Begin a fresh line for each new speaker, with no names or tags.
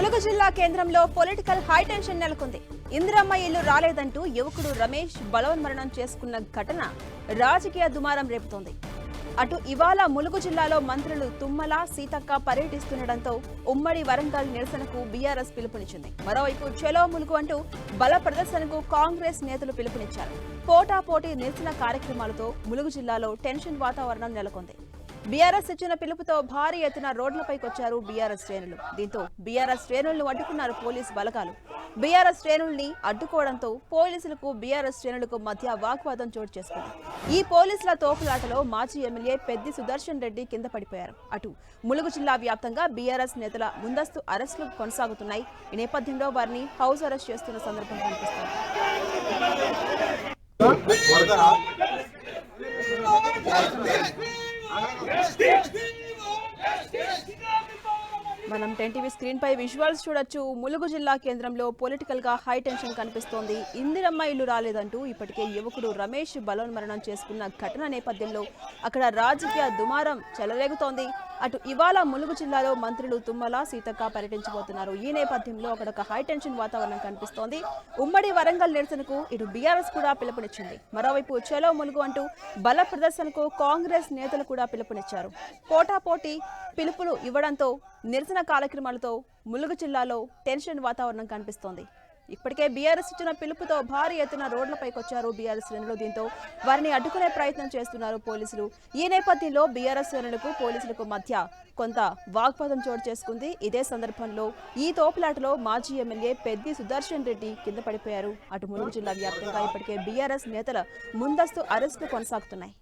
ములుగు జిల్లా కేంద్రంలో political high tension నెలకొంది. ఇందిరమ్మ ఇల్లు రాలేదంటూ యువకుడు రమేష్ బలవన్మరణం చేసుకున్న ఘటన రాజకీయ దుమారం రేపుతోంది. అటు ఇవాళ ములుగు జిల్లాలో మంత్రులు తుమ్మల, సీతక్క పర్యటిస్తుండటంతో ఉమ్మడి వరంగల్ నిరసనకు బీఆర్ఎస్ పిలుపునిచ్చింది. మరోవైపు చలో ములుగు అంటూ బల ప్రదర్శనకు కాంగ్రెస్ నేతలు పిలుపునిచ్చారు. పోటాపోటీ నిరసన కార్యక్రమాలతో ములుగు జిల్లాలో టెన్షన్ వాతావరణం నెలకొంది. బీఆర్ఎస్ ఇచ్చిన పిలుపుతో భారీ ఎత్తున రోడ్లపైకొచ్చారు బీఆర్ఎస్ శ్రేణులు. దీంతో బీఆర్ఎస్ శ్రేణులను అడ్డుకున్నారు పోలీసు బలగాలు. బీఆర్ఎస్ శ్రేణుల్ని అడ్డుకోవడంతో పోలీసులకు బీఆర్ఎస్ శ్రేణులకు మధ్య వాగ్వాదం చోటు చేసుకుంది. ఈ పోలీసుల తోపులాటలో మాజీ ఎమ్మెల్యే పెద్ది సుదర్శన్ రెడ్డి కింద పడిపోయారు. అటు ములుగు జిల్లా వ్యాప్తంగా బీఆర్ఎస్ నేతల ముందస్తు అరెస్టులు కొనసాగుతున్నాయి. ఈ నేపథ్యంలో వారిని హౌస్ అరెస్ట్ చేస్తున్న సందర్భం కనిపిస్తుంది. మనం 10 టీవీ స్క్రీన్ పై విజువల్స్ చూడొచ్చు. ములుగు జిల్లా కేంద్రంలో పొలిటికల్ గా హై టెన్షన్ కనిపిస్తోంది. ఇందిరమ్మ ఇల్లు రాలేదంటూ ఇప్పటికే యువకుడు రమేష్ బలవన్మరణం చేసుకున్న ఘటన నేపథ్యంలో అక్కడ రాజకీయ దుమారం చెలరేగుతోంది. అటు ఇవాళ ములుగు జిల్లాలో మంత్రులు తుమ్మల, సీతక్క పర్యటించబోతున్నారు. ఈ నేపథ్యంలో అక్కడ ఒక హై టెన్షన్ వాతావరణం కనిపిస్తోంది. ఉమ్మడి వరంగల్ నిరసనకు ఇటు బీఆర్ఎస్ కూడా పిలుపునిచ్చింది. మరోవైపు చలో ములుగు అంటూ బల ప్రదర్శనకు కాంగ్రెస్ నేతలు కూడా పిలుపునిచ్చారు. పోటాపోటీ పిలుపులు ఇవ్వడంతో నిరసన కార్యక్రమాలతో ములుగు జిల్లాలో టెన్షన్ వాతావరణం కనిపిస్తోంది. ఇప్పటికే బీఆర్ఎస్ ఇచ్చిన పిలుపుతో భారీ ఎత్తున రోడ్లపైకొచ్చారు బీఆర్ఎస్ శ్రేణులు. దీంతో వారిని అడ్డుకునే ప్రయత్నం చేస్తున్నారు పోలీసులు. ఈ నేపథ్యంలో బీఆర్ఎస్ శ్రేణులకు పోలీసులకు మధ్య కొంత వాగ్వాదం చోటు చేసుకుంది. ఇదే సందర్భంలో ఈ తోపులాటలో మాజీ ఎమ్మెల్యే పెద్ది సుదర్శన్ రెడ్డి కింద పడిపోయారు. అటు ములుగు జిల్లా వ్యాప్తంగా ఇప్పటికే బీఆర్ఎస్ నేతల ముందస్తు అరెస్టులు కొనసాగుతున్నాయి.